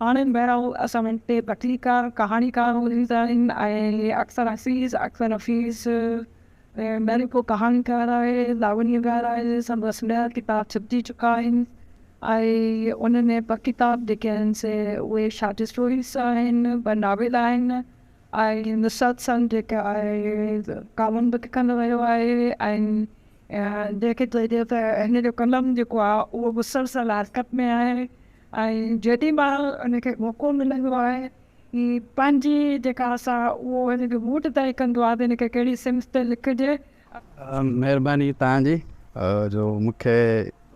हाणे पहिरियों असां वटि हिते पत्रिकार कहाणीकार हूंदा आहिनि ऐं अक्सर हफ़ीज़ मेरे को कहाणीकार आहे, लावणीकार आहे, सभु ॾह किताब छपिजी चुका आहिनि ऐं उनमें ॿ किताब जेके आहिनि से उहे शॉर्ट स्टोरीज़ आहिनि, ॿ नॉवेल आहिनि ऐं नुसरत सन जेके आहे कॉलम बि लिखंदो रहियो आहे ऐं जंहिंखे चइजे त हिन जो कलम जेको आहे उहो मुसलसल हरकत में आहे ऐं जॾहिं महिल उनखे मौक़ो मिलंदो आहे की पंहिंजी जेका असां उहो हिनखे मूड तय कंदो आहे त हिनखे कहिड़ी सिम्स ते लिखिजे। महिरबानी तव्हांजी जो मूंखे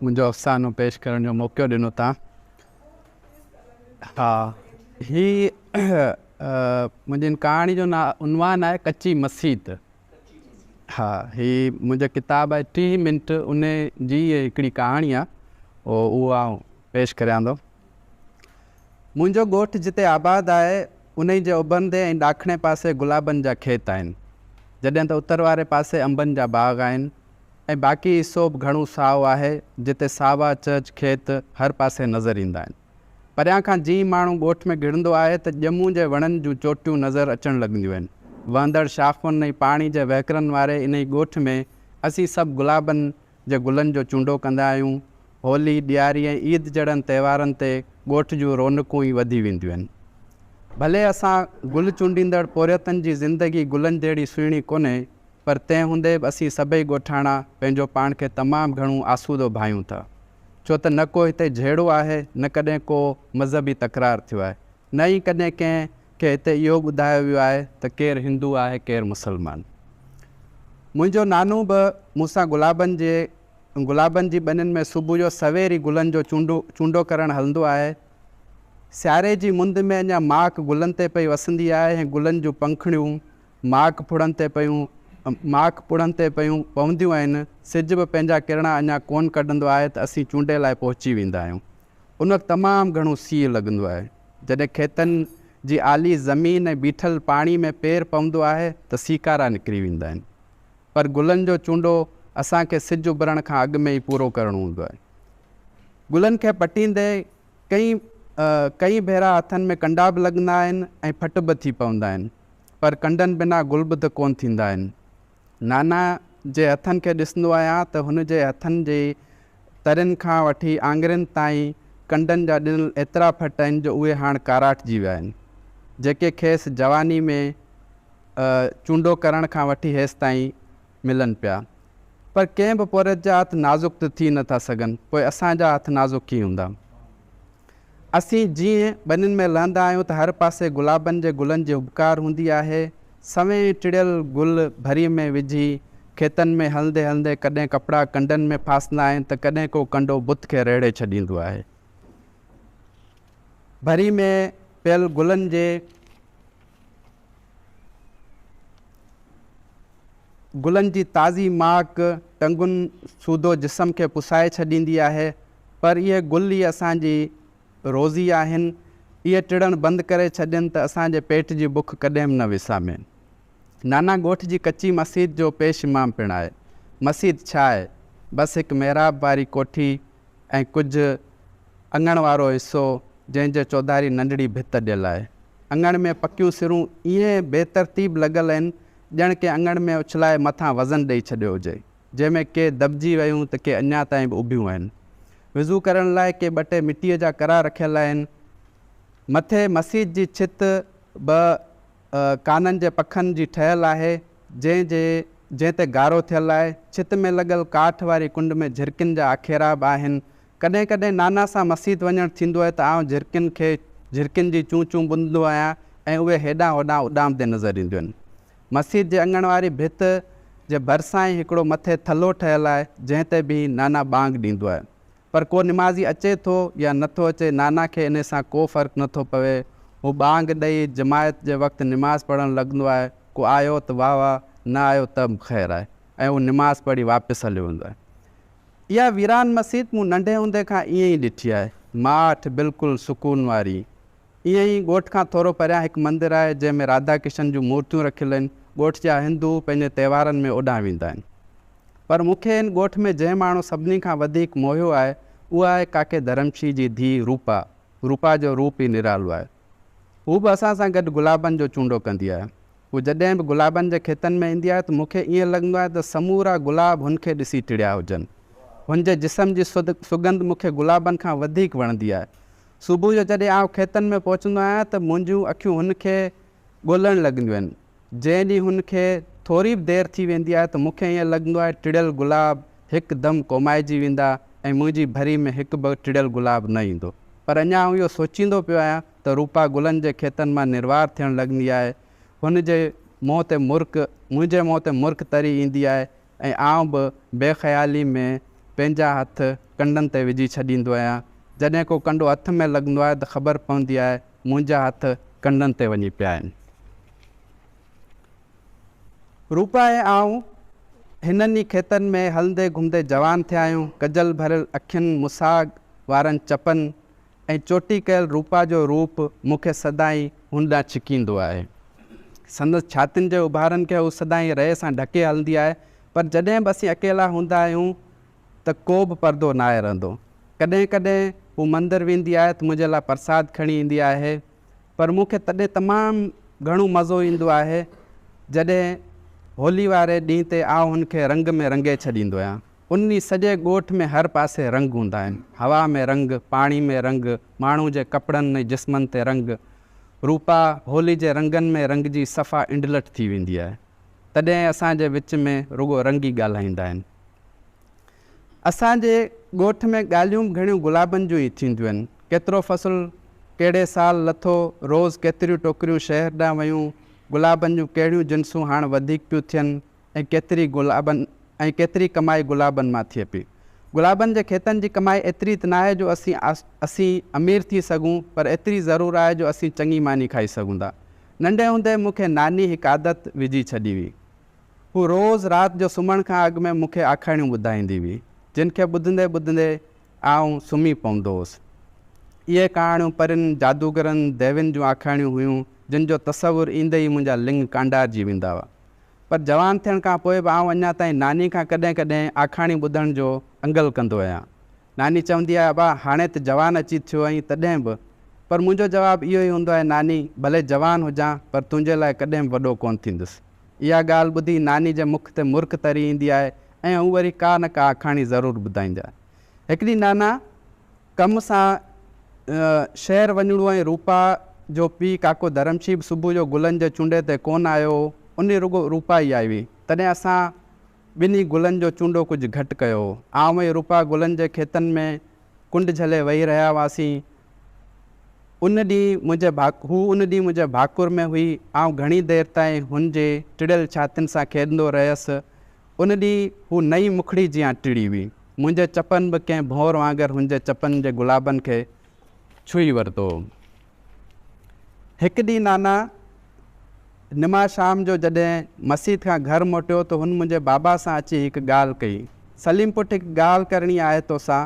मुंहिंजो अफ़सानो पेश करण जो मौक़ो ॾिनो तव्हां। हा, ही मुंहिंजी कहाणी जो उनवान आहे कच्ची मसीत। हा, ही मुंहिंजो किताब आहे 30 मिंट उन जी हिकिड़ी कहाणी आहे उहो आउं पेश करियां थो। मुंहिंजो ॻोठु जिते आबाद आहे उन जे उभरंदे ऐं ॾाखणे पासे गुलाबनि जा खेत आहिनि, जॾहिं त उत्तर वारे पासे अंबनि जा बाग़ आहिनि ऐं बाक़ी हिसो बि घणो साओ आहे जिते सावा चच खेत हर पासे नज़र ईंदा आहिनि। परियां खां जीअं माण्हू ॻोठ में घिड़ंदो आहे त ॼमूं जे वणनि जूं चोटियूं नज़र अचणु लॻंदियूं आहिनि। वहंदड़ शाख़ुनि ऐं पाणी जे वहिकरनि वारे इन ई ॻोठ में असीं सभु गुलाबनि जे गुलनि जो चूंडो कंदा आहियूं। होली, ॾियारी ऐं ईद जहिड़नि त्योहारनि ते ॻोठ जूं रौनकूं ई वधी वेंदियूं आहिनि। भले असां गुल चूंडींदड़ पोरियतनि जी ज़िंदगी गुलनि जहिड़ी सुहिणी कोन्हे, पर तंहिं हूंदे बि असीं सभई ॻोठाणा पंहिंजो पाण खे तमामु घणो आसूदो भायूं था, छो त न को हिते जहिड़ो आहे, न कॾहिं को मज़हबी तकरार थियो आहे, न ई कॾहिं कंहिंखे हिते इहो ॿुधायो वियो आहे त केरु हिंदू आहे केरु मुसलमान। मुंहिंजो नानो बि मूंसां गुलाबनि जी ॿनियुनि में सुबुह जो सवेर ई गुलनि जो चूंडो करणु हलंदो आहे। सियारे जी मुंद में अञा माख गुलनि ते पई वसंदी आहे ऐं गुलनि जूं पंखड़ियूं माख पुड़नि ते पयूं पवंदियूं आहिनि। सिज बि पंहिंजा किरणा अञा कोन कढंदो आहे त असीं चूंडे लाइ पहुची वेंदा आहियूं। उन वक़्तु तमामु घणो सीउ लॻंदो आहे। जॾहिं खेतनि जी आली ज़मीन ऐं बीठल पाणी में पेरु पवंदो आहे त सीकारा निकिरी वेंदा आहिनि, पर गुलनि जो चूंडो असांखे सिज उभरण खां अॻु में ई पूरो करणो हूंदो आहे। गुलनि खे पटींदे कई भेरा हथनि में कंडा बि लॻंदा आहिनि ऐं फट बि थी पवंदा आहिनि, पर कंडनि बिना गुल बि त कोन थींदा आहिनि। नाना जे हथनि खे ॾिसंदो आहियां त हुन जे हथनि जे तरियुनि खां वठी आङुरियुनि ताईं कंडनि जा ॾिनल एतिरा फट आहिनि जो उहे हाणे काराइटिजी विया आहिनि, जेके खेसि जवानी में चूंडो करण खां वठी हेसि ताईं मिलनि पिया। पर कंहिं बि पोरियत जा हथ नाज़ुक त थी नथा सघनि, पोइ असांजा हथ नाज़ुक कीअं हूंदा। असीं जीअं ॿनियुनि में लहंदा आहियूं त हर पासे गुलाबनि जे गुलनि जी उबकार हूंदी आहे। सवें टिड़ियल गुल भरी में विझी खेतनि में हलंदे हलंदे कॾहिं कपिड़ा कंडनि में फासंदा आहिनि त कॾहिं को कंडो बुत खे रेड़े छॾींदो आहे। भरी में पियल गुलनि जी ताज़ी माक टंगुनि सूदो जिस्म खे पुसाए छॾींदी आहे, पर इहे गुल ई असांजी रोज़ी आहिनि। इहे टिड़णु बंदि करे छॾनि त असांजे पेट जी बुख कॾहिं बि न विसामे। नाना ॻोठ जी कच्ची मसीत जो पेश इमाम पिणु आहे। मसीत छा आहे? बसि हिकु महिराब वारी कोठी ऐं कुझु अङण वारो हिसो जंहिंजे चौधारी नंढड़ी भित ॾियल आहे। अङण में पकियूं सिरूं ईअं बेतरतीब लॻल आहिनि ॼण के अङण में उछलाए मथां वज़न ॾेई छॾियो हुजे, जंहिंमें के दॿिजी वियूं त के अञा ताईं बि उभियूं आहिनि। विज़ू करण लाइ के ॿ टे मिटीअ जा करा रखियल आहिनि। मथे मसीत जी छित काननि जे पखनि जी ठहियलु आहे, जंहिं ते गारो थियलु आहे। छित में लॻल काठ वारी कुंड में झिरकियुनि जा आखेरा बि आहिनि। कॾहिं कॾहिं नाना सां मसीत वञणु थींदो आहे त आउं झिरकियुनि जी चूं चूं ॿुधंदो आहियां ऐं उहे हेॾां होॾां उॾामंदे नज़र ईंदियूं आहिनि। मसीत जे अङण वारी भित जे भरिसां ई हिकिड़ो मथे थलो ठहियलु आहे, जंहिं ते बि नाना बांग ॾींदो आहे। पर को निमाज़ी अचे थो या नथो अचे, नाना खे इन सां को फ़र्क़ु नथो पवे। हू बांग ॾेई जमायत जे वक़्तु निमाज़ पढ़णु लॻंदो आहे। को आयो त वाह वाह, न आयो त बि ख़ैरु आहे, ऐं हू निमाज़ पढ़ी वापसि हलियो वेंदो आहे। इहा वीरान मसीत मूं नंढे हूंदे खां ईअं ई ॾिठी आहे, माठ बिल्कुलु सुकून वारी। ईअं ई ॻोठ खां थोरो परियां हिकु मंदरु आहे जंहिंमें राधा कृष्ण जूं मूर्तियूं रखियलु आहिनि। ॻोठ जा हिंदू पंहिंजे त्योहारनि में ओॾां वेंदा आहिनि। पर मूंखे इन ॻोठ में जंहिं माण्हू सभिनी खां वधीक मोहियो आहे उहा आहे काके धर्मशी जी धीउ रूपा। रूपा जो रूप ई निरालो आहे। हू बि असां सां गॾु गुलाबनि जो चूंडो कंदी आहे। हू जॾहिं बि गुलाबनि जे खेतनि में ईंदी आहे त मूंखे ईअं लॻंदो आहे त समूरा गुलाब हुनखे ॾिसी टिड़िया हुजनि। हुनजे जिस्म जी सुगंध मूंखे गुलाबनि खां वधीक वणंदी आहे। सुबुह जो जॾहिं आउं खेतनि में पहुचंदो आहियां त मुंहिंजूं अखियूं हुनखे ॻोल्हणु लॻंदियूं आहिनि। जंहिं ॾींहुं हुनखे थोरी बि देरि थी वेंदी आहे त मूंखे ईअं लॻंदो आहे टिड़ियल गुलाब हिकदमि कोमाइजी वेंदा ऐं मुंहिंजी भरी में हिकु बि टिड़ियल गुलाब न ईंदो। पर अञा आउं इहो सोचींदो पियो आहियां त रूपा गुलनि जे खेतनि मां निर्वार थियणु लॻंदी आहे। हुनजे मुंहं ते मुंहिंजे मुंहं ते मुर्क तरी ईंदी आहे ऐं आउं बि बेख़्याली में पंहिंजा हथ कंडनि ते विझी छॾींदो आहियां। जॾहिं को कंडो हथ में लॻंदो आहे त ख़बर पवंदी आहे मुंहिंजा हथ कंडनि ते वञी पिया आहिनि। रूपा ऐं आउं हिननि ई खेतनि में हलंदे घुमंदे जवान थिया आहियूं। कजल भरियल अखियुनि, मुसाग वारनि चपनि ऐं चोटी कयल रूपा जो रूप मूंखे सदाईं हुन ॾांहुं छिकींदो आहे। संदसि छातियुनि जे उभारनि खे हू सदाईं रए सां ढके हलंदी आहे। पर जॾहिं बि असीं अकेला हूंदा आहियूं त को बि परदो न आहे रहंदो। कॾहिं कॾहिं हू मंदरु वेंदी आहे त मुंहिंजे लाइ प्रसाद खणी ईंदी आहे। पर मूंखे तॾहिं तमामु घणो मज़ो ईंदो आहे जॾहिं होली वारे ॾींहं ते आउं हुनखे रंग में रंगे छॾींदो आहियां। उन सॼे ॻोठ में हर पासे रंग हूंदा आहिनि। हवा में रंग, पाणी में रंग, माण्हू जे कपिड़नि ऐं जिस्मनि ते रंग। रूपा होली जे रंगनि में रंग जी सफ़ा इंडलट थी वेंदी आहे। तॾहिं असांजे विच में रुॻो रंग ई ॻाल्हाईंदा आहिनि। असांजे ॻोठ में ॻाल्हियूं घणियूं गुलाबनि जूं ई थींदियूं आहिनि। केतिरो फ़सुलु कहिड़े साल लथो, रोज़ु केतिरियूं टोकरियूं शहर ॾांहुं वियूं, गुलाबनि जूं कहिड़ियूं जिन्सूं हाणे वधीक पियूं थियनि ऐं केतिरी कमाई गुलाबनि मां थिए पई। गुलाबनि जे खेतनि जी कमाई एतिरी त न आहे जो असीं अमीर थी सघूं, पर एतिरी ज़रूरु आहे जो असीं चङी मानी खाई सघूं था। नंढे हूंदे मूंखे नानी हिकु आदत विझी छॾी हुई। हू रोज़ु राति जो सुम्हण खां अॻु में मूंखे आखाणियूं ॿुधाईंदी हुई, जिन खे ॿुधंदे ॿुधंदे आउं सुम्ही पवंदो हुउसि। इहे कहाणियूं परियुनि, जादूगरनि, देवियुनि जूं आखाणियूं हुयूं, जिन जो तसवुरु ईंदे ई मुंहिंजा लिंग कांडारजी वेंदा हुआ। पर जवान थियण खां पोइ बि आउं अञा ताईं नानी खां कॾहिं कॾहिं आखाणी ॿुधण जो अंगल कंदो आहियां। नानी चवंदी आहे, अबा हाणे त जवान अची थियो आहीं तॾहिं बि। पर मुंहिंजो जवाबु इहो ई हूंदो आहे, नानी भले जवान हुजां पर तुंहिंजे लाइ कॾहिं बि वॾो कोन थींदुसि। इहा ॻाल्हि ॿुधी नानी जे मुख ते मुर्क तरी ईंदी आहे ऐं हू वरी का न का आखाणी ज़रूरु ॿुधाईंदा। हिकिड़ी नाना कम सां शहर वञिणो ऐं रूपा जो पीउ काको धर्मशीब सुबुह जो गुलनि जे चूंडे ते कोन आयो, उन रुॻो रूपा ई आई हुई। तॾहिं असां ॿिन्ही गुलनि जो चूंडो कुझु घटि कयो। आउं ऐं रूपा गुलनि जे खेतनि में कुंड झले वेही रहिया हुआसीं। उन ॾींहुं मुंहिंजे भाकुर में हुई। आउं घणी देरि ताईं हुनजे टिड़ियल छातियुनि सां खेॾंदो रहियसि। उन ॾींहुं हू नई मुखड़ी जीअं टिड़ी हुई। मुंहिंजे चपनि बि कंहिं भौर वांगुरु हुनजे चपनि जे गुलाबनि खे छुई वरितो। हिकु ॾींहुं नाना निमा शाम जो जॾहिं मस्जिद खां घरु मोटियो त हुन मुंहिंजे बाबा सां अची हिकु ॻाल्हि कई। सलीम पुटु, हिकु ॻाल्हि करणी आहे तोसां।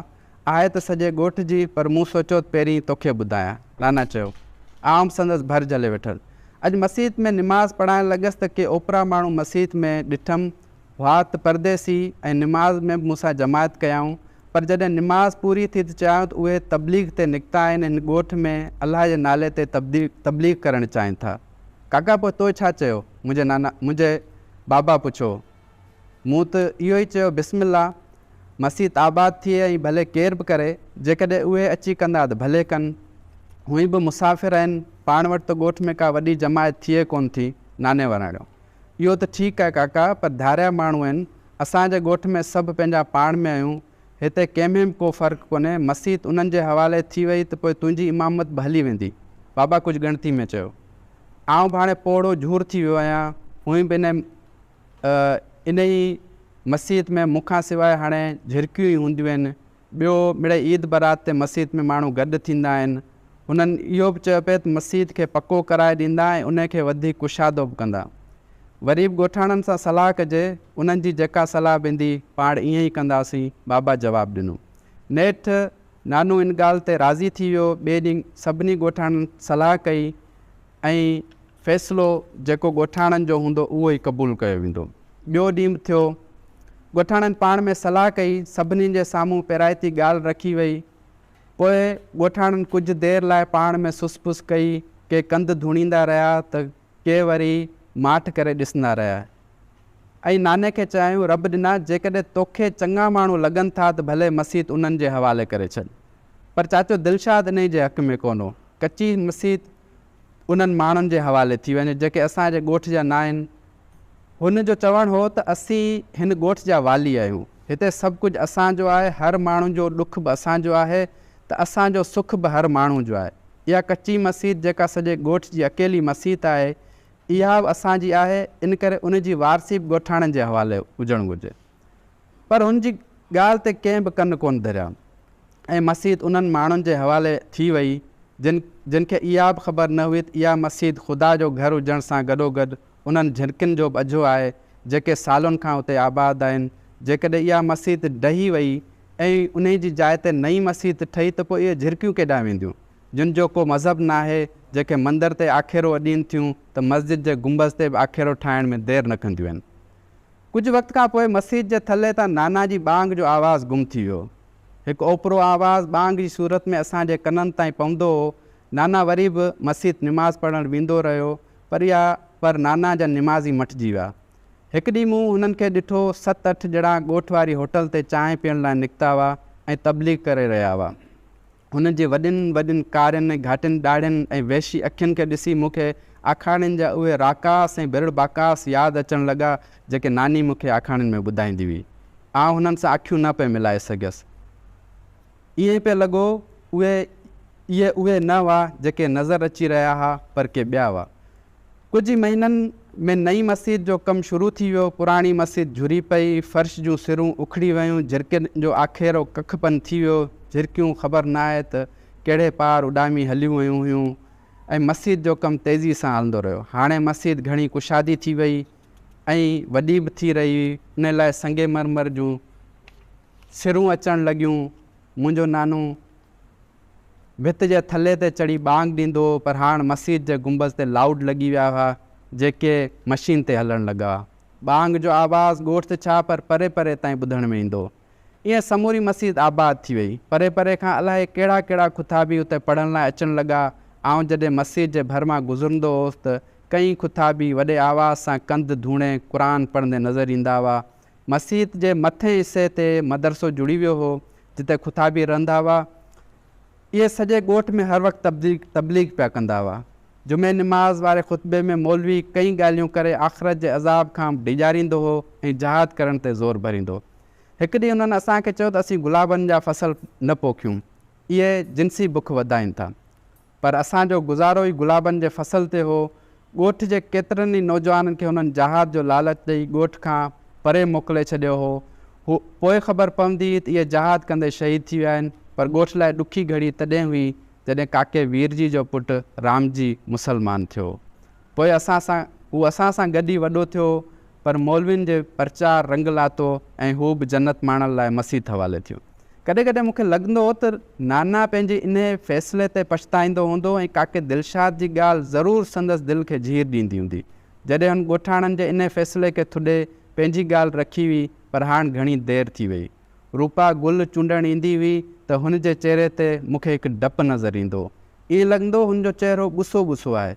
आहे त सॼे ॻोठ जी, पर मूं सोचियो त पहिरीं तोखे ॿुधायां। नाना चयो। आउं संदसि भर जले वेठल। अॼु मस्जिद में निमाज़ पढ़ाइणु लॻसि त के ओपरा माण्हू मस्जिद में ॾिठमि। हुआ त परदेसी ऐं निमाज़ में बि मूंसां जमायत कयाऊं। पर जॾहिं निमाज़ पूरी थी त चाहियूं त उहे तबलीग ते निकिता आहिनि। हिन ॻोठ में अलाह जे नाले ते तबलीग करणु चाहिनि था। काका पोइ तो छा चयो? मुंहिंजे बाबा पुछियो। मूं त इहो ई चयो, बिस्मिल्लाह, मस्जिद आबाद थिए ऐं भले केर बि करे। जेकॾहिं उहे अची कंदा त भले कनि। हुई बि मुसाफ़िर आहिनि, पाण वटि त ॻोठ में का वॾी जमायत थिए कोन थी। नाने वराणियो। इहो त ठीकु आहे काका, पर धारिया माण्हू आहिनि। असांजे ॻोठ में सभु पंहिंजा पाण में आहियूं। हिते कंहिंमें बि को फ़र्क़ु कोन्हे। मस्जिद उन्हनि जे हवाले थी वई त पोइ तुंहिंजी इमामत बि हली वेंदी। बाबा कुझु ॻणती में चयो। आउं बि हाणे पोड़ो झूर थी वियो आहियां। हुई बि इन ई मस्जिद में मूंखां सवाइ हाणे झिरकियूं ई हूंदियूं आहिनि। ॿियो मिड़ई ईद बरात ते मस्जिद में माण्हू गॾु थींदा आहिनि। हुननि इहो बि चयो पिए त मस्जिद खे पको कराए ॾींदा ऐं उनखे वधीक कुशादो बि कंदा। वरी बि ॻोठाणनि सां सलाह कजे, उन्हनि जी जेका सलाह वेंदी पाण ईअं ई कंदासीं। बाबा जवाबु ॾिनो। नेठि नानू इन ॻाल्हि ते राज़ी थी वियो। ॿिए ॾींहुं सभिनी ॻोठाणनि सलाह कई ऐं फ़ैसिलो जेको ॻोठाणनि जो हूंदो उहो ई क़बूलु कयो वेंदो। ॿियो ॾींहुं बि थियो। ॻोठाणनि पाण में सलाह कई। सभिनी जे साम्हूं पहिराइती ॻाल्हि रखी वई पोइ ॻोठाणनि कुझु देरि लाइ पाण में सुसपुस कई, के कंध धुणींदा रहिया त के वरी माठ करे ॾिसंदा रहिया। ऐं नाने खे चयूं, रब ॾिना जेकॾहिं तोखे चङा माण्हू लॻनि था त भले मस्जिद उन्हनि जे हवाले करे छॾ। पर चाचो दिलशाद इन जे हक़ में कोन हो। कची मस्जिद उन्हनि माण्हुनि जे हवाले थी वञे जेके असांजे ॻोठ जा न आहिनि। हुन जो चवणु हो त असीं हिन ॻोठ जा वाली आहियूं, हिते सभु कुझु असांजो आहे, हर माण्हू जो ॾुख बि असांजो आहे त असांजो सुख बि हर माण्हू जो आहे। इहा कची मस्जिद जेका सॼे ॻोठ जी अकेली मस्जिद आहे, इहा बि असांजी आहे, इन करे उनजी वारसी बि ॻोठाणनि जे हवाले हुजणु घुरिजे। पर हुनजी ॻाल्हि ते कंहिं बि कन कोन धरिया ऐं मस्जिद उन्हनि माण्हुनि जे हवाले थी वई जिन खे इहा बि ख़बर न हुई त इहा मस्जिद ख़ुदा जो घरु हुजण सां गॾोगॾु उन्हनि झिरकियुनि जो बि अझो आहे जेके सालुनि खां उते आबाद आहिनि। जेकॾहिं इहा मस्जिद डही वई ऐं उन जी जाइ ते नई मस्जिद ठही त पोइ इहे झिरकियूं केॾांहुं वेंदियूं, जिन जो को मज़हब न आहे, जेके मंदर ते आखेरो अॾीनि थियूं त मस्जिद जे गुंबज़ ते बि आखेरो ठाहिण में देरि न कंदियूं आहिनि। कुझु वक़्त खां पोइ मस्जिद जे थल्ले तां नाना जी बांग जो आवाज़ु गुम थी वियो। हिकु ओपरो आवाज़ु बांग जी सूरत में असांजे कननि ताईं पवंदो हो। नाना वरी बि मस्जिद निमाज़ पढ़णु वेंदो रहियो, पर नाना जा निमाज़ी मटिजी विया। हिकु ॾींहुं मूं हुननि खे ॾिठो, 7-8 ॼणा ॻोठ वारी होटल ते चांहि पीअण लाइ निकिता हुआ ऐं तबलीग करे रहिया हुआ। हुननि जी वॾियुनि वॾियुनि कारियुनि ऐं घाटियुनि ॾाढ़ियुनि ऐं वेशी अखियुनि खे ॾिसी मूंखे आखाणियुनि जा उहे राकास ऐं बिरड़ बाकास यादि अचणु लॻा जेके नानी मूंखे आखाणियुनि में ॿुधाईंदी हुई। आउं हुननि सां अखियूं न पिए मिलाए सघियसि। ईअं पियो लॻो इहे उहे न हुआ जेके नज़र अची रहिया हुआ, पर के ॿिया हुआ। कुझु ई महीननि में नई मस्जिद जो कमु शुरू थी वियो। पुराणी मस्जिद झुरी पई, फर्श जूं सिरूं उखड़ी वियूं, झिरकियुनि जो आखेरो कखपन थी वियो। झिरकियूं ख़बर न आहे त कहिड़े पार उॾामी हलियूं वियूं हुयूं ऐं मस्जिद जो कमु तेज़ी सां हलंदो रहियो। हाणे मस्जिद घणी कुशादी थी वई ऐं वॾी बि थी रही हुई। इन लाइ संगमरमर जूं सिरूं अचणु लॻियूं। मुंहिंजो नानो भित जे थल्ले ते चढ़ी बांग ॾींदो, पर हाणे मस्जिद जे गुंबज़ ते लाउड लॻी विया हुआ जेके मशीन ते हलणु लॻा। बांग जो आवाज़ु ॻोठ ते छा पर परे परे ताईं ॿुधण में ईंदो। ईअं समूरी मस्जिद आबाद थी वई। परे परे खां अलाए कहिड़ा कहिड़ा खुताबी उते पढ़ण लाइ अचणु लॻा। आउं जॾहिं मस्जिद जे भर मां गुज़रंदो हुउसि त कई खुताबी वॾे आवाज़ सां कंध धूणे क़ुर पढ़ंदे नज़र ईंदा हुआ। मस्जिद जे मथे हिसे ते मदरसो जुड़ी वियो हो जिते खुताबी रहंदा हुआ। इहे सॼे ॻोठ में हर वक़्तु तबलीग पिया कंदा हुआ। जुमे निमाज़ वारे ख़ुतबे में मौलवी कई ॻाल्हियूं करे आख़िरत जे अज़ाब खां ॾिजारींदो हो ऐं जहाद करण ते ज़ोर भरींदो। हिकु ॾींहुं हुननि असांखे चयो त असीं गुलाबनि जा फसल न पोखियूं, इहे जिन्सी बुख वधाइनि था। पर असांजो गुज़ारो ई गुलाबनि जे फसल ते हो। ॻोठ जे केतिरनि ई नौजवाननि खे हुननि जहाद जो लालच ॾेई ॻोठ खां परे मोकिले छॾियो हो। पोइ ख़बर पवंदी त इहे जहाद कंदे शहीद थी विया आहिनि। पर ॻोठ लाइ ॾुखी घड़ी तॾहिं हुई जॾहिं काके वीरजी जो पुटु रामजी मुसलमान थियो। पोइ असां सां गॾु ई वॾो थियो, पर मौलवियुनि जे प्रचार रंग लाथो ऐं हू बि जन्नत माणण लाइ मस्जिद हवाले थियो। कॾहिं कॾहिं मूंखे लॻंदो हो त नाना पंहिंजे इन फ़ैसिले ते पछताईंदो हूंदो ऐं काके दिलशाद जी ॻाल्हि ज़रूरु संदसि दिलि खे जीर ॾींदी हूंदी। जॾहिं हुन ॻोठाणनि जे इन फ़ैसिले खे थुॾे पंहिंजी ॻाल्हि रखी हुई, पर हाणे घणी देरि थी वई। रूपा गुल चूंडणु ईंदी हुई त हुन जे चहिरे ते मूंखे हिकु डपु नज़र ईंदो। ईअं लॻंदो हुनजो चहिरो ॿुसो ॿुसो आहे।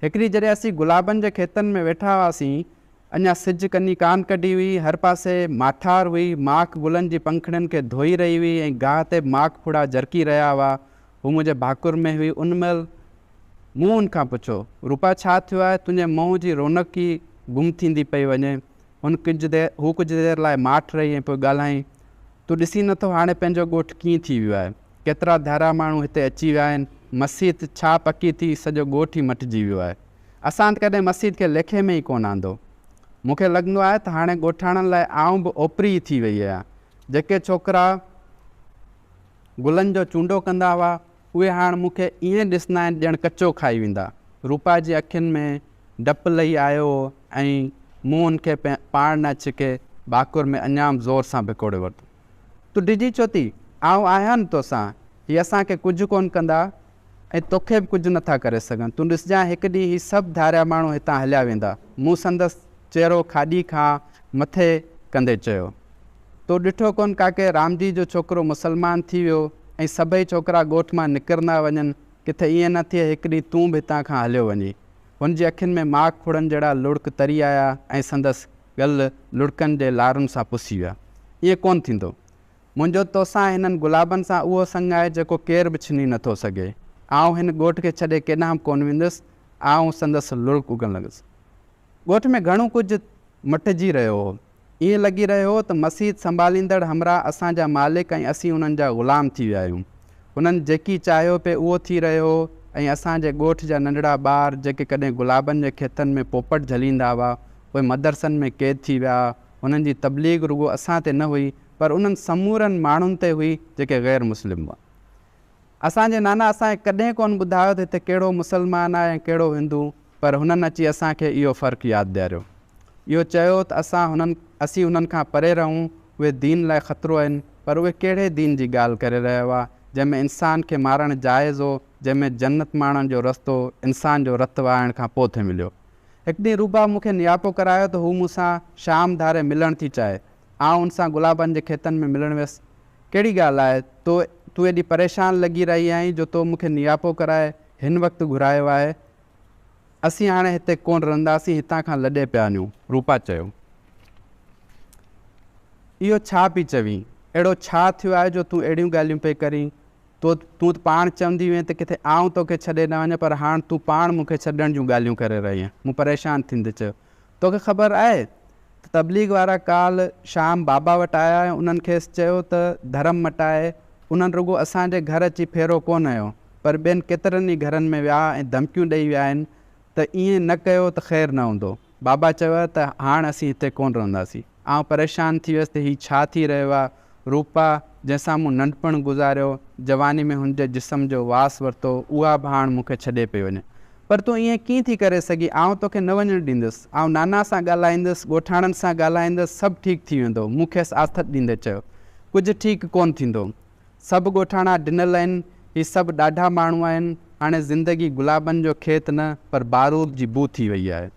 हिकिड़ी जॾहिं असीं गुलाबनि जे खेतनि में वेठा हुआसीं, अञा सिज कनी कान कढी हुई, हर पासे माठार हुई, माख गुलनि जी पंखड़ियुनि खे धोई रही हुई ऐं गाह ते माख फुड़ा झरकी रहिया हुआ। हू मुंहिंजे भाकुर में हुई। उन महिल मूं हुनखां पुछो, रूपा छा थियो आहे? तुंहिंजे मुंहं जी रौनक ई गुम थींदी पई वञे। हू कुझु देरि लाइ माठ रही ऐं पोइ ॻाल्हाई, तूं ॾिसी नथो हाणे पंहिंजो ॻोठु कीअं थी वियो आहे? केतिरा धारा माण्हू हिते अची विया आहिनि। मस्जिद छा पकी थी, सॼो ॻोठु ई मटिजी वियो आहे। असां त कॾहिं मस्जिद खे लेखे में ई कोन आंदो। मूंखे लॻंदो आहे त हाणे ॻोठाणनि लाइ आउं बि ओपरी ई थी वई आहियां। जेके छोकिरा गुलनि जो चूंडो कंदा हुआ, उहे हाणे मूंखे ईअं ॾिसंदा आहिनि ॼण कचो खाई वेंदा। रूपा जी अखियुनि में डपु लही आयो ऐं मूं हुनखे पाण न छिके भाकुर में अञा ज़ोर सां भिकोड़े वरितो। तूं डिॼी छो थी? आउं आहियां न तोसां। हीअ असांखे कुझु कोन कंदा ऐं तोखे बि कुझु नथा करे सघनि। तूं ॾिसजांइ हिकु ॾींहुं हीअ सभु धारिया माण्हू हितां हलिया वेंदा। मूं संदसि चहिरो खाॾी खां मथे कंदे चयो, तो ॾिठो कोन काके रामजी जो छोकिरो मुसलमान थी वियो, ऐं सभई छोकिरा ॻोठ मां निकिरंदा वञनि, किथे ईअं न थिए हिकु ॾींहुं तूं बि हितां खां हलियो वञे। हुनजी अखियुनि में माख फुड़नि जहिड़ा लुड़क तरी आया ऐं संदसि ॻल लुड़कनि जे लारुनि सां पुसी विया। ईअं कोन थींदो। मुंहिंजो तोसां हिननि गुलाबनि सां उहो संग आहे जेको केर बि छिनी नथो सघे। आउं हिन ॻोठ खे छॾे केॾांहुं बि कोन वेंदुसि। आउं संदसि लुड़क उगणु लॻुसि। ॻोठ में घणो कुझु मटिजी रहियो हो। ईअं लॻी रहियो हो त मसीत संभालींदड़ हमरा असांजा मालिक ऐं असीं उन्हनि जा ग़ुलाम थी विया आहियूं। उन्हनि जेकी चाहियो पिए उहो थी रहियो हो ऐं असांजे ॻोठ जा नंढड़ा ॿार जेके कॾहिं गुलाबनि जे खेतनि में पोपट झलींदा हुआ, उहे मदरसनि में क़ैद थी विया। उन्हनि जी तबलीग रुॻो असां ते न हुई, पर उन्हनि समूरनि माण्हुनि ते हुई जेके ग़ैर मुस्लिम हुआ। असांजे नाना असांखे कॾहिं कोन ॿुधायो त हिते कहिड़ो मुस्लमान आहे ऐं कहिड़ो हिंदू, पर हुननि अची असांखे इहो फ़र्क़ु यादि ॾियारियो। इहो चयो त असीं उन्हनि खां परे रहूं। उहे दीन लाइ ख़तरो आहिनि, पर उहे कहिड़े दीन जी ॻाल्हि करे रहिया हुआ जंहिंमें इंसान खे मारणु जाइज़ हो, जंहिंमें जन्नत माणण जो रस्तो इंसान जो रतु वहाइण खां पोइ थिए मिलियो। हिकु ॾींहुं रूबा मूंखे नियापो करायो त हू मूंसां शाम धारे मिलणु थी चाहे। आउं हुन सां गुलाबनि जे खेतनि में मिलणु वियुसि। कहिड़ी ॻाल्हि आहे, तूं एॾी परेशान लॻी रही आहीं जो तो मूंखे नियापो कराए हिन वक़्तु घुरायो आहे। असीं हाणे हिते कोन रहंदासीं, हितां खां लॾे पिया वञूं, रूपा चयो। इहो छा पई चवीं? अहिड़ो छा थियो आहे जो तूं अहिड़ियूं ॻाल्हियूं पई करीं? तूं त पाण चवंदी हुई त किथे आउं तोखे छॾे न वञा, पर हाणे तूं पाण मूंखे छॾण जूं ॻाल्हियूं करे रही आहीं। मूं परेशान थींदे चयो, तोखे ख़बर आहे त तबलीग वारा काल्ह शाम बाबा वटि आया ऐं उन्हनि खेसि चयो त धर्म मटाए। उन्हनि रुॻो असांजे घर अची फेरो कोन आयो, पर ॿियनि केतिरनि ई घरनि में विया ऐं धमकियूं ॾेई विया आहिनि त ईअं न कयो त ख़ैरु न हूंदो। बाबा चयो त हाणे असीं हिते कोन रहंदासीं। आउं परेशान थी वियुसि त हीउ छा थी रहियो आहे। रूपा जंहिंसां मूं नंढपणु गुज़ारियो, जवानी में हुनजे जिस्म जो वास वरितो, उहा बि हाणे मूंखे छॾे पई वञे। पर तूं ईअं कीअं थी करे सघी? आउं तोखे न वञणु ॾींदुसि। आउं नाना सां ॻाल्हाईंदुसि, ॻोठाणनि सां ॻाल्हाईंदुसि, सभु ठीकु थी वेंदो। मूंखेसि आथत ॾींदे चयो, कुझु ठीकु कोन थींदो। सभु ॻोठाणा ॾिनल आहिनि। हीअ सभु ॾाढा माण्हू आहिनि। हाणे ज़िंदगी गुलाबनि जो खेत न, पर बारूद जी बू थी वई आहे।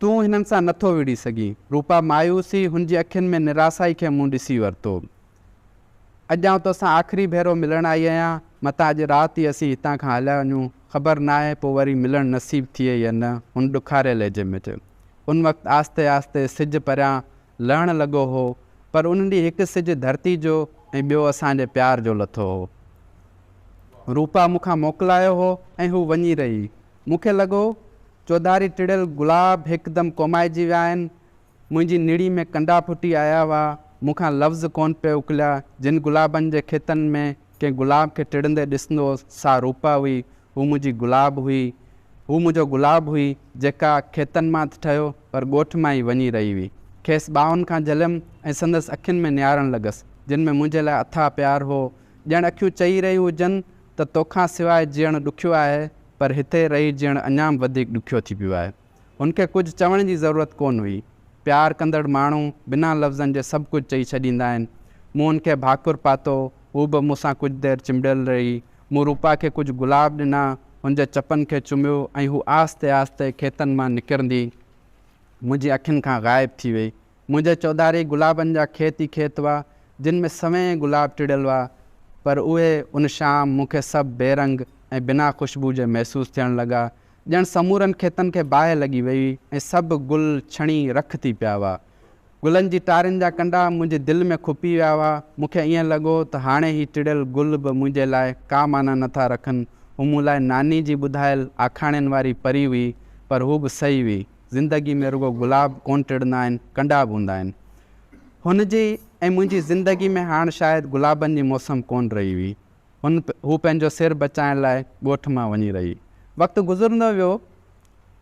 तूं हिननि सां नथो विड़ी सघीं। रूपा मायूसी हुनजी अखियुनि में निराशाई खे मूं ॾिसी वरितो। अॼु आउं तोसां आख़िरी भेरो मिलणु आई आहियां। मतां अॼु राति ई असीं हितां खां हलिया वञूं। ख़बर न आहे पोइ वरी मिलणु नसीबु थिए या न। हुन ॾुखारे लहजे में चयो। उन वक़्तु आस्ते आस्ते सिजु परियां लहणु लॻो हो, पर उन ॾींहुं हिकु सिजु धरती जो ऐं ॿियो असांजे प्यार जो लथो हो। रूपा मूंखां मोकिलायो हो ऐं हू वञी रही। मूंखे लॻो चौधारी टिड़ियल गुलाब हिकदमि कोमाइजी विया आहिनि। मुंहिंजी निड़ी में कंडा फुटी आया हुआ। मूंखां लफ़्ज़ कोन पिया उकलिया। जिन गुलाबनि जे खेतनि में कंहिं गुलाब खे टिड़ंदे ॾिसंदो सा रूपा हुई। हू मुंहिंजी गुलाब हुई। हू मुंहिंजो गुलाब हुई जेका खेतनि मां ठहियो, पर ॻोठ मां ई वञी रही हुई। खेसि ॿाहुनि खां झलियमि ऐं संदसि अखियुनि में निहारणु लॻसि, जिन में मुंहिंजे लाइ अथाह प्यारु हो। ॼण अखियूं चई रहियूं हुजनि त तोखां सवाइ जीअणु ॾुखियो आहे, पर हिते रही जीअणु अञा वधीक ॾुखियो थी पियो आहे। हुनखे कुझु चवण जी ज़रूरत कोन हुई। प्यारु कंदड़ माण्हू बिना लफ़्ज़नि जे सभु कुझु चई छॾींदा आहिनि। मूं हुनखे भाकुर पातो। हू बि मूंसां कुझु देरि चिमड़ियल रही। मूं रूपा खे कुझु गुलाब ॾिना, हुनजे चपनि खे चुमियो ऐं हू आस्ते आस्ते खेतनि मां निकिरंदी मुंहिंजी अखियुनि खां ग़ाइबु थी वई। मुंहिंजे चौधारी गुलाबनि जा खेत ई खेत हुआ, जिन में सवें गुलाब टिड़ियल हुआ, पर उहे उन शाम मूंखे सभु बेरंग ऐं बिना ख़ुशबू जे महसूसु थियणु लॻा। ॼण समूरनि खेतनि खे बाहि लॻी वई ऐं सभु गुल छणी रख थी पिया हुआ। गुलनि जी टारियुनि जा कंडा मुंहिंजे दिलि में खुपी विया हुआ। मूंखे ईअं लॻो त हाणे ही टिड़ियल गुल बि मुंहिंजे लाइ का माना नथा रखनि। हू मूं लाइ नानी जी ॿुधायल आखाणियुनि वारी परी हुई, पर हू बि सही हुई। ज़िंदगी में रुॻो गुलाब कोन टिड़ंदा आहिनि, कंडा बि हूंदा आहिनि। हुनजी ऐं मुंहिंजी ज़िंदगी में हाणे शायदि गुलाबनि जी मौसम कोन रही हुई। हू पंहिंजो सिर बचाइण लाइ ॻोठ मां वञी रही। वक़्तु गुज़रंदो वियो।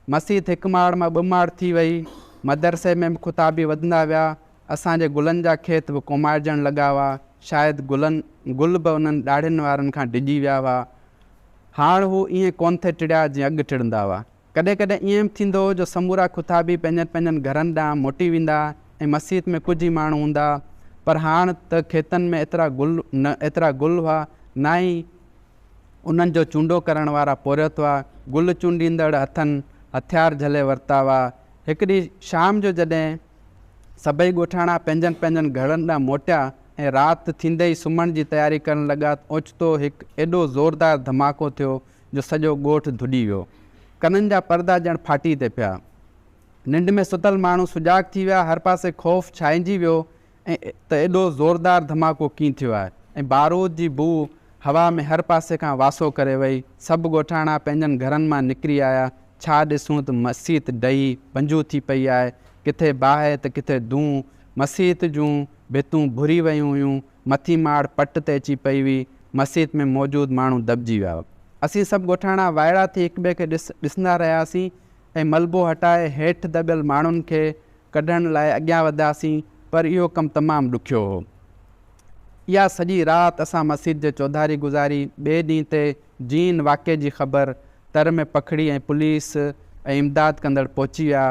मसीत हिकु माड़ मां 2 माड़ थी वई। मदरसे में ख़ुताबी वधंदा विया। असांजे गुलनि जा खेत बि कोमाइजणु लॻा हुआ। शायदि गुल बि उन्हनि ॾाढ़ियुनि वारनि खां डिॼी विया हुआ। हाणे हू ईअं कोन थे टिड़िया जीअं अॻु टिड़ंदा हुआ। कॾहिं कॾहिं ईअं बि थींदो हो जो समूरा ख़ुताबी पंहिंजनि पंहिंजनि घरनि ॾांहुं मोटी वेंदा ऐं मसीत में कुझु ई माण्हू हूंदा। पर हाणे त खेतनि में एतिरा गुल हुआ, न ई उन्हनि जो चूंडो करण वारा पोरियत हुआ। गुल चूंडींदड़ हथनि हथियार झले वरिता हुआ। हिकु ॾींहुं शाम जो जॾहिं सभई ॻोठाणा पंहिंजनि पंहिंजनि घरनि ॾांहुं मोटिया ऐं राति थींदे ई सुम्हण जी तयारी करण लॻा। ओचितो हिकु एॾो ज़ोरदार धमाको थियो जो सॼो ॻोठु धुॾी वियो। कननि जा परदा ॼण फाटी ते पिया। निंड में सुतल माण्हू सुजाॻ थी विया। हर पासे ख़ौफ़ छाइंजी वियो ऐं त एॾो ज़ोरदार धमाको कीअं थियो आहे ऐं बारूद जी बू हवा में हर पासे खां वासो करे वई। सभु ॻोठाणा पंहिंजनि घरनि मां निकिरी आया। छा ॾिसूं त मस्जिद ॾही पंजू थी पई आहे, किथे बाहि त किथे दूं। मस्जिद जूं भितूं भुरी वियूं हुयूं, मथी माड़ पट ते अची पई हुई। मस्जिद में मौजूदु माण्हू दॿिजी विया। असीं सभु ॻोठाणा वाइड़ा थी हिक ॿिए खे ॾिसंदा रहियासीं ऐं मलबो हटाए हेठि दॿियल माण्हुनि खे कढण लाइ अॻियां वधियासीं, पर इहो कमु तमामु ॾुखियो हो। इहा सॼी राति असां मस्जिद जे चौधारी गुज़ारी। ॿिए ॾींहं ते जीन वाक़े जी ख़बर तर में पखड़ी ऐं पुलिस ऐं इमदाद कंदड़ पहुची विया।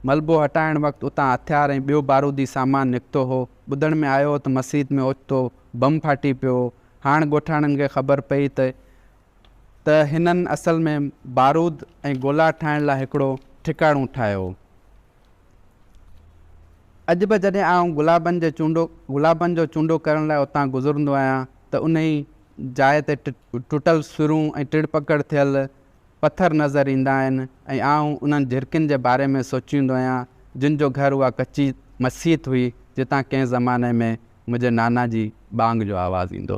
मलबो हटाइण वक़्तु उतां हथियार ऐं ॿियो बारूदी सामान निकितो हो। ॿुधण में आयो त मस्जिद में ओचितो बम फाटी पियो। हाणे ॻोठाणनि खे ख़बर पई त हिननि असल में बारूद ऐं गोला ठाहिण लाइ हिकिड़ो ठिकाणो ठाहियो। अॼु बि जॾहिं आउं गुलाबनि जो चूंडो करण लाइ उतां गुज़रंदो आहियां त उन ई जाइ ते टुटल सुरूं ऐं टिड़ पकड़ थियल पथर नज़र ईंदा आहिनि ऐं आउं उन्हनि झिरकियुनि जे बारे में सोचींदो आहियां जिन जो घर उहा कच्ची मस्जिद हुई जितां कंहिं ज़माने में मुंहिंजे नाना जी बांग जो आवाज़ु ईंदो।